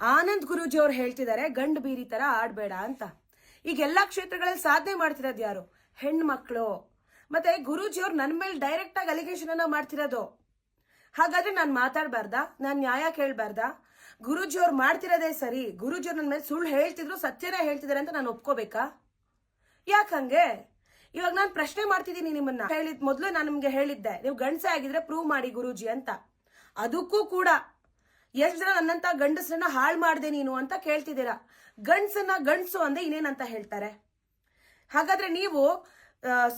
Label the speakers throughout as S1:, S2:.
S1: ಆನಂದ್ ಗುರೂಜಿ ಅವ್ರು ಹೇಳ್ತಿದ್ದಾರೆ ಗಂಡು ಬೀರಿ ತರ ಆಡ್ಬೇಡ ಅಂತ. ಈಗ ಎಲ್ಲಾ ಕ್ಷೇತ್ರಗಳಲ್ಲಿ ಸಾಧನೆ ಮಾಡ್ತಿರೋದು ಯಾರು? ಹೆಣ್ಮಕ್ಳು. ಮತ್ತೆ ಗುರೂಜಿ ಅವ್ರು ನನ್ನ ಮೇಲೆ ಡೈರೆಕ್ಟ್ ಆಗಿ ಅಲಿಗೇಷನ್ ಅನ್ನ ಮಾಡ್ತಿರೋದು. ಹಾಗಾದ್ರೆ ನಾನು ಮಾತಾಡ್ಬಾರ್ದಾ? ನಾನು ನ್ಯಾಯ ಕೇಳ್ಬಾರ್ದಾ? ಗುರೂಜಿ ಅವ್ರು ಮಾಡ್ತಿರೋದೇ ಸರಿ, ಗುರೂಜಿ ಅವ್ರು ನನ್ನ ಮೇಲೆ ಸುಳ್ಳು ಹೇಳ್ತಿದ್ರು ಸತ್ಯನೇ ಹೇಳ್ತಿದಾರೆ ಅಂತ ನಾನು ಒಪ್ಕೋಬೇಕಾ? ಯಾಕಂಗೆ? ಇವಾಗ ನಾನು ಪ್ರಶ್ನೆ ಮಾಡ್ತಿದ್ದೀನಿ ನಿಮ್ಮನ್ನ. ಮೊದಲು ನಾನು ನಿಮ್ಗೆ ಹೇಳಿದ್ದೆ, ನೀವು ಗಂಡಸೆ ಆಗಿದ್ರೆ ಪ್ರೂವ್ ಮಾಡಿ ಗುರೂಜಿ ಅಂತ. ಅದಕ್ಕೂ ಕೂಡ ಎಷ್ಟು ಜನ ನನ್ನಂತ ಗಂಡಸರನ್ನ ಹಾಳು ಮಾಡ್ದೆ ನೀನು ಅಂತ ಕೇಳ್ತಿದ್ದೀರಾ. ಗಂಡಸನ್ನ ಗಂಡಸು ಅಂದ್ರೆ ಇನ್ನೇನಂತ ಹೇಳ್ತಾರೆ? ಹಾಗಾದ್ರೆ ನೀವು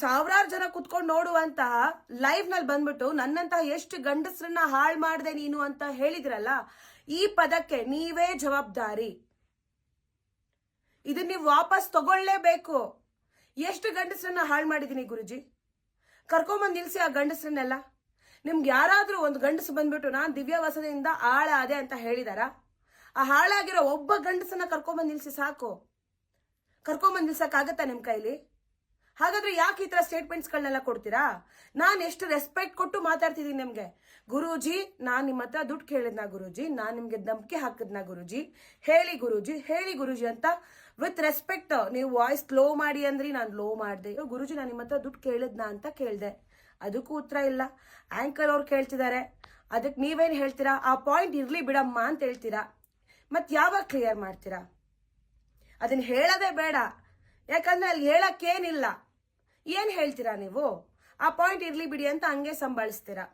S1: ಸಾವಿರಾರು ಜನ ಕುತ್ಕೊಂಡು ನೋಡುವಂತಹ ಲೈವ್ ನಲ್ಲಿ ಬಂದ್ಬಿಟ್ಟು ನನ್ನಂತಹ ಎಷ್ಟು ಗಂಡಸರನ್ನ ಹಾಳು ಮಾಡ್ದೆ ನೀನು ಅಂತ ಹೇಳಿದ್ರಲ್ಲ, ಈ ಪದಕ್ಕೆ ನೀವೇ ಜವಾಬ್ದಾರಿ. ಇದನ್ನ ನೀವು ವಾಪಸ್ ತಗೊಳ್ಳೇಬೇಕು. ಎಷ್ಟು ಗಂಡಸರನ್ನ ಹಾಳು ಮಾಡಿದೀನಿ ಗುರುಜಿ? ಕರ್ಕೊಂಬಂದ್ ನಿಲ್ಸಿ ಆ ಗಂಡಸರನ್ನೆಲ್ಲ. ನಿಮ್ಗೆ ಯಾರಾದ್ರೂ ಒಂದು ಗಂಡಸು ಬಂದ್ಬಿಟ್ಟು ನಾನ್ ದಿವ್ಯ ವಸದಿಂದ ಹಾಳಾದೆ ಅಂತ ಹೇಳಿದಾರ? ಆ ಹಾಳಾಗಿರೋ ಒಬ್ಬ ಗಂಡಸನ್ನ ಕರ್ಕೊಂಬಂದ್ ನಿಲ್ಸಿ ಸಾಕು. ಕರ್ಕೊಂಬಂದ್ ನಿಲ್ಸಕ್ಕಾಗತ್ತಾ ನಿಮ್ ಕೈಲಿ? ಹಾಗಾದ್ರೆ ಯಾಕೆ ಈ ತರ ಸ್ಟೇಟ್ಮೆಂಟ್ಸ್ಗಳನ್ನೆಲ್ಲ ಕೊಡ್ತೀರಾ? ನಾನ್ ಎಷ್ಟು ರೆಸ್ಪೆಕ್ಟ್ ಕೊಟ್ಟು ಮಾತಾಡ್ತಿದ್ದೀನಿ ನಿಮ್ಗೆ. ಗುರೂಜಿ, ನಾನ್ ನಿಮ್ಮ ಹತ್ರ ದುಡ್ಡು ಕೇಳಿದ್ನಾ ಗುರೂಜಿ? ನಾನ್ ನಿಮ್ಗೆ ಧಮ್ಕಿ ಹಾಕಿದ್ನಾ ಗುರೂಜಿ? ಹೇಳಿ ಗುರೂಜಿ, ಹೇಳಿ ಗುರೂಜಿ ಅಂತ ವಿತ್ ರೆಸ್ಪೆಕ್ಟ್. ನೀವು ವಾಯ್ಸ್ ಲೋ ಮಾಡಿ ಅಂದ್ರಿ, ನಾನು ಲೋ ಮಾಡಿದೆ. ಗುರೂಜಿ, ನಾನು ನಿಮ್ಮ ಹತ್ರ ದುಡ್ಡು ಕೇಳಿದ್ನಾ ಅಂತ ಕೇಳ್ದೆ, ಅದಕ್ಕೂ ಉತ್ತರ ಇಲ್ಲ. ಆಂಕರ್ ಅವ್ರು ಕೇಳ್ತಿದ್ದಾರೆ, ಅದಕ್ಕೆ ನೀವೇನ್ ಹೇಳ್ತೀರಾ? ಆ ಪಾಯಿಂಟ್ ಇರ್ಲಿ ಬಿಡಮ್ಮ ಅಂತ ಹೇಳ್ತೀರಾ. ಮತ್ ಯಾವಾಗ ಕ್ಲಿಯರ್ ಮಾಡ್ತೀರಾ? ಅದನ್ನ ಹೇಳೋದೇ ಬೇಡ, ಯಾಕಂದ್ರೆ ಅಲ್ಲಿ ಹೇಳಕ್ಕೇನಿಲ್ಲ. ಏನ್ ಹೇಳ್ತೀರಾ ನೀವು? ಆ ಪಾಯಿಂಟ್ ಇರ್ಲಿ ಬಿಡಿ ಅಂತ ಹಂಗೆ ಸಂಭಾಳಿಸ್ತೀರಾ.